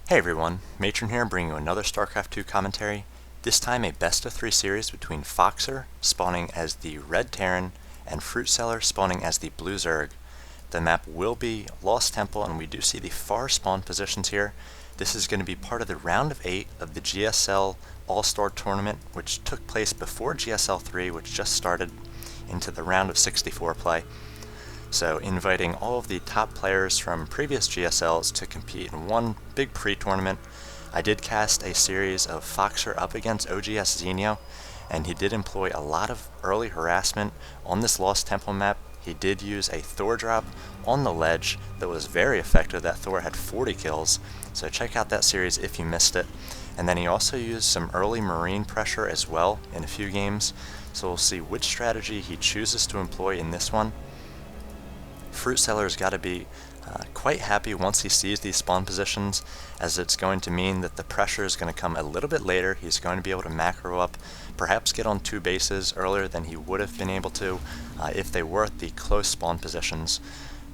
Hey everyone, Matron here bringing you another Starcraft 2 commentary, this time a best of 3 series between Foxer spawning as the Red Terran and Fruit Seller spawning as the Blue Zerg. The map will be Lost Temple and we do see the far spawn positions here. This is going to be part of the round of 8 of the GSL All-Star Tournament, which took place before GSL 3, which just started, into the round of 64 play. So inviting all of the top players from previous GSLs to compete in one big pre-tournament. I did cast a series of Foxer up against OGS Xenio, and he did employ a lot of early harassment on this Lost Temple map. He did use a Thor drop on the ledge that was very effective. That Thor had 40 kills, so check out that series if you missed it. And then he also used some early marine pressure as well in a few games, so we'll see which strategy he chooses to employ in this one. Fruit Seller's got to be quite happy once he sees these spawn positions, as it's going to mean that the pressure is going to come a little bit later. He's going to be able to macro up, perhaps get on 2 bases earlier than he would have been able to if they were at the close spawn positions.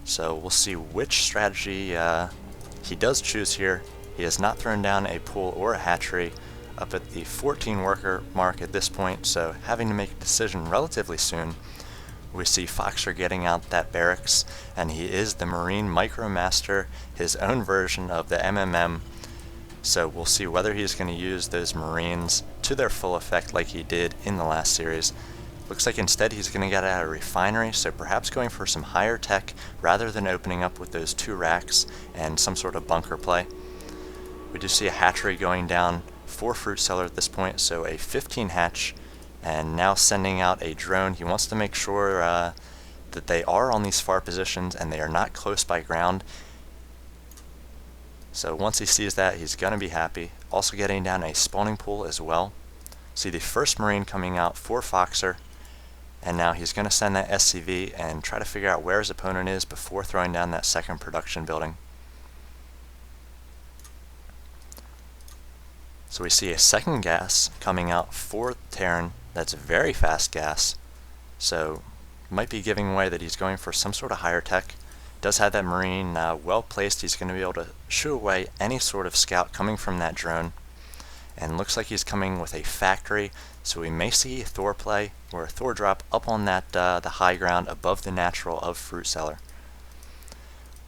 So we'll see which strategy he does choose here. He has not thrown down a pool or a hatchery up at the 14 worker mark at this point, so having to make a decision relatively soon. We see Foxer getting out that barracks, and he is the Marine Micromaster, his own version of the MMM. So we'll see whether he's going to use those Marines to their full effect like he did in the last series. Looks like instead he's going to get out a refinery, so perhaps going for some higher tech rather than opening up with those 2 racks and some sort of bunker play. We do see a hatchery going down for Fruit Seller at this point, so a 15 hatch. And now sending out a drone. He wants to make sure that they are on these far positions and they are not close by ground. So once he sees that, he's going to be happy. Also getting down a spawning pool as well. See the first Marine coming out for Foxer. And now he's going to send that SCV and try to figure out where his opponent is before throwing down that second production building. So we see a second gas coming out for Terran. That's a very fast gas, so might be giving away that he's going for some sort of higher tech. Does have that Marine well placed. He's going to be able to shoo away any sort of scout coming from that drone. And looks like he's coming with a factory, so we may see a Thor play or a Thor drop up on that the high ground above the natural of Fruit Seller.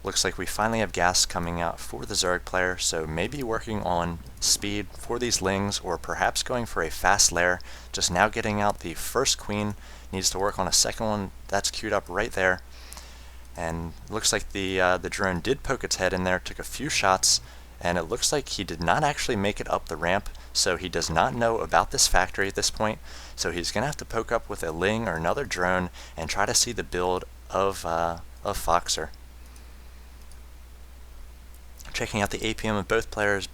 Looks like we finally have gas coming out for the Zerg player, so maybe working on speed for these Lings or perhaps going for a fast lair. Just now getting out the first queen, needs to work on a second one. That's queued up right there. And looks like the drone did poke its head in there, took a few shots, and it looks like he did not actually make it up the ramp, so he does not know about this factory at this point. So he's going to have to poke up with a Ling or another drone and try to see the build of Foxer. Checking out the APM of both players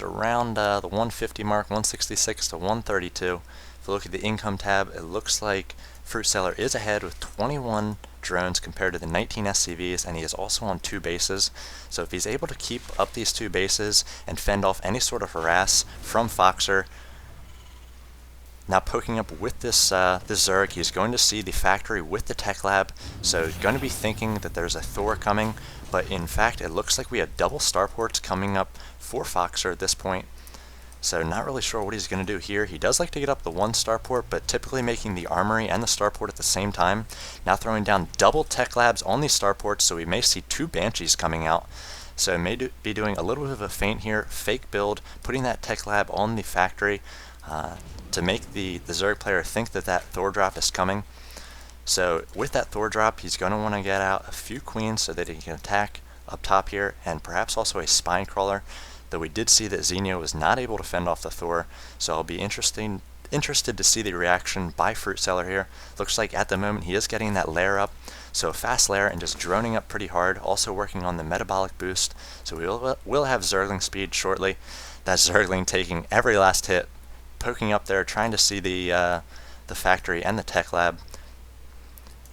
around the 150 mark, 166 to 132. If you look at the income tab, it looks like Fruit Seller is ahead with 21 drones compared to the 19 SCVs, and he is also on 2 bases. So if he's able to keep up these 2 bases and fend off any sort of harass from Foxer, now poking up with this Zerg, he's going to see the factory with the tech lab, so he's going to be thinking that there's a Thor coming, but in fact it looks like we have double starports coming up for Foxer at this point. So not really sure what he's going to do here. He does like to get up the 1 starport, but typically making the armory and the starport at the same time. Now throwing down double tech labs on these starports, so we may see 2 Banshees coming out. So may be doing a little bit of a feint here, fake build, putting that tech lab on the factory to make the Zerg player think that that Thor drop is coming. So with that Thor drop, he's going to want to get out a few queens so that he can attack up top here, and perhaps also a spine crawler, though we did see that Xenio was not able to fend off the Thor, so I'll be interested to see the reaction by Fruit Seller here. Looks like at the moment he is getting that lair up, so a fast lair and just droning up pretty hard, also working on the metabolic boost, so we'll have Zergling speed shortly. That Zergling taking every last hit, poking up there, trying to see the factory and the tech lab.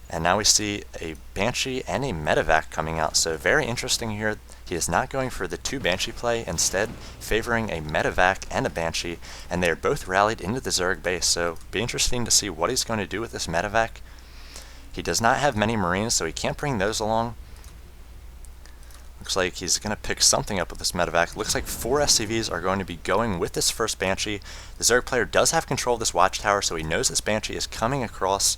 And now we see a Banshee and a Medevac coming out, so very interesting here. He is not going for the 2 Banshee play, instead favoring a Medevac and a Banshee, and they are both rallied into the Zerg base, so be interesting to see what he's going to do with this Medevac. He does not have many Marines, so he can't bring those along. Looks like he's going to pick something up with this medevac. Looks like 4 SCVs are going to be going with this first Banshee. The Zerg player does have control of this watchtower, so he knows this Banshee is coming across.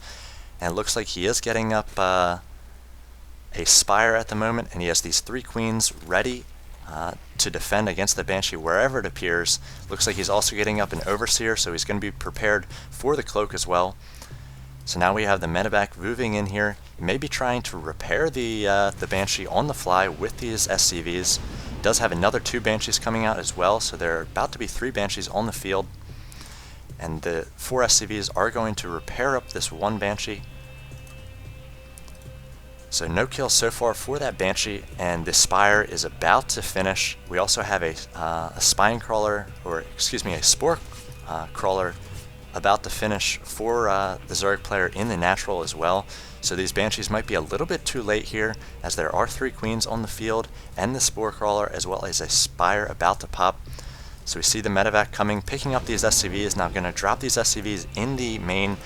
And it looks like he is getting up a Spire at the moment, and he has these 3 Queens ready to defend against the Banshee wherever it appears. Looks like he's also getting up an Overseer, so he's going to be prepared for the Cloak as well. So now we have the medevac moving in here. He may be trying to repair the Banshee on the fly with these SCVs. Does have another 2 Banshees coming out as well, so there are about to be 3 Banshees on the field. And the 4 SCVs are going to repair up this 1 Banshee. So no kills so far for that Banshee, and the Spire is about to finish. We also have a Spine Crawler, or excuse me, a Spore Crawler about to finish for the Zerg player in the natural as well. So these Banshees might be a little bit too late here, as there are 3 Queens on the field and the Spore Crawler, as well as a Spire about to pop. So we see the medevac coming, picking up these SCVs. Now going to drop these SCVs in the main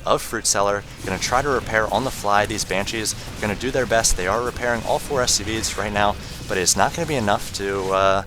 of Fruit Cellar. Going to try to repair on the fly these Banshees. Going to do their best. They are repairing all 4 SCVs right now, but it's not going to be enough to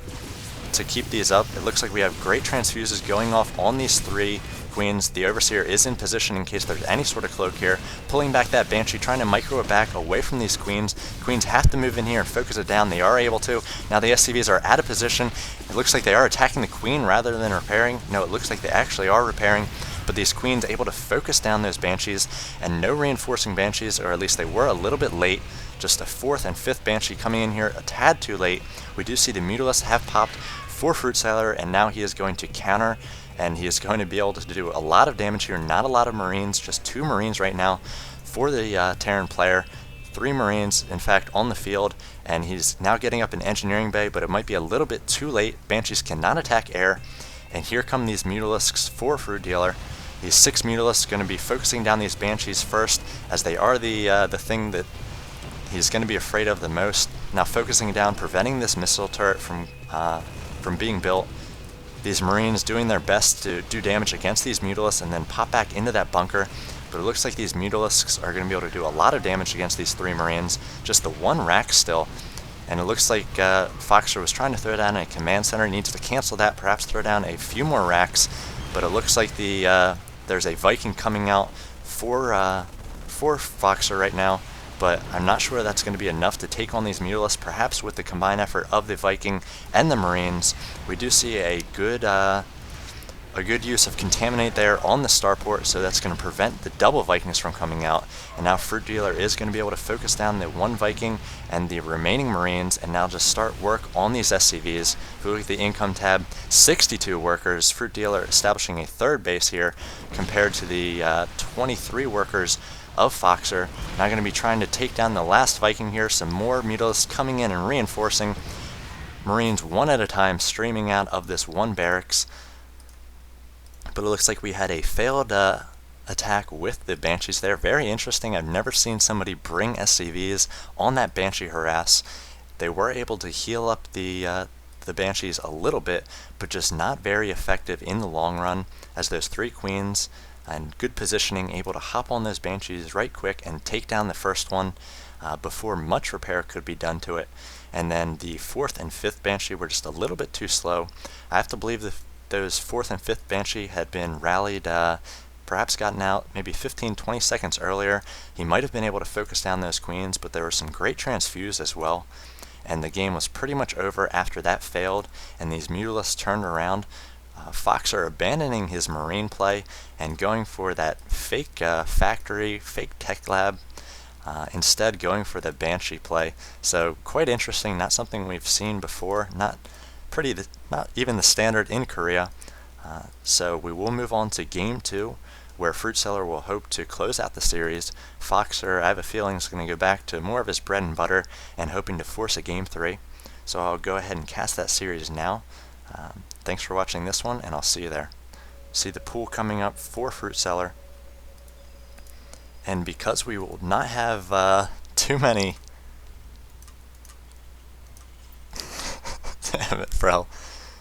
keep these up. It looks like we have great transfuses going off on these 3 Queens. The Overseer is in position in case there's any sort of cloak here. Pulling back that Banshee, trying to micro it back away from these Queens. Queens have to move in here and focus it down. They are able to. Now the SCVs are out of position. It looks like they are attacking the Queen rather than repairing. No, it looks like they actually are repairing. But these Queens able to focus down those Banshees, and no reinforcing Banshees, or at least they were a little bit late. Just a 4th and 5th Banshee coming in here a tad too late. We do see the Mutalisk have popped for Fruit Cellar, and now he is going to counter, and he is going to be able to do a lot of damage here. Not a lot of Marines, just 2 Marines right now for the Terran player. 3 Marines, in fact, on the field, and he's now getting up an Engineering Bay, but it might be a little bit too late. Banshees cannot attack air, and here come these Mutalisks for Fruit Dealer. These 6 Mutalisks going to be focusing down these Banshees first, as they are the thing that he's going to be afraid of the most. Now focusing down, preventing this missile turret from being built. These Marines doing their best to do damage against these Mutalisks and then pop back into that bunker. But it looks like these Mutalisks are going to be able to do a lot of damage against these 3 Marines. Just the 1 rack still. And it looks like Foxer was trying to throw down a command center. He needs to cancel that, perhaps throw down a few more racks. But it looks like there's a Viking coming out for Foxer right now. But I'm not sure that's going to be enough to take on these Mutalisks. Perhaps with the combined effort of the Viking and the Marines, we do see a good use of Contaminate there on the starport, so that's going to prevent the double Vikings from coming out. And now Fruit Dealer is going to be able to focus down the 1 Viking and the remaining Marines, and now just start work on these SCVs. If we look at the income tab, 62 workers. Fruit Dealer establishing a 3rd base here compared to the 23 workers of Foxer. Now going to be trying to take down the last Viking here. Some more Mutalisks coming in and reinforcing. Marines one at a time streaming out of this 1 barracks. But it looks like we had a failed attack with the Banshees there. Very interesting. I've never seen somebody bring SCVs on that Banshee harass. They were able to heal up the Banshees a little bit, but just not very effective in the long run, as those 3 Queens and good positioning, able to hop on those Banshees right quick and take down the first one before much repair could be done to it. And then the 4th and 5th Banshee were just a little bit too slow. I have to believe that those 4th and 5th Banshee had been rallied, perhaps gotten out maybe 15-20 seconds earlier. He might have been able to focus down those Queens, but there were some great transfuse as well. And the game was pretty much over after that failed, and these Mutalisks turned around. Foxer abandoning his Marine play and going for that fake factory, fake tech lab, instead going for the Banshee play. So quite interesting, not something we've seen before, not even the standard in Korea. So we will move on to Game 2, where Fruit Cellar will hope to close out the series. Foxer, I have a feeling, is going to go back to more of his bread and butter and hoping to force a Game 3. So I'll go ahead and cast that series now. Thanks for watching this one, and I'll see you there. See the pool coming up for Fruit Cellar. And because we will not have too many... Damn it, bro.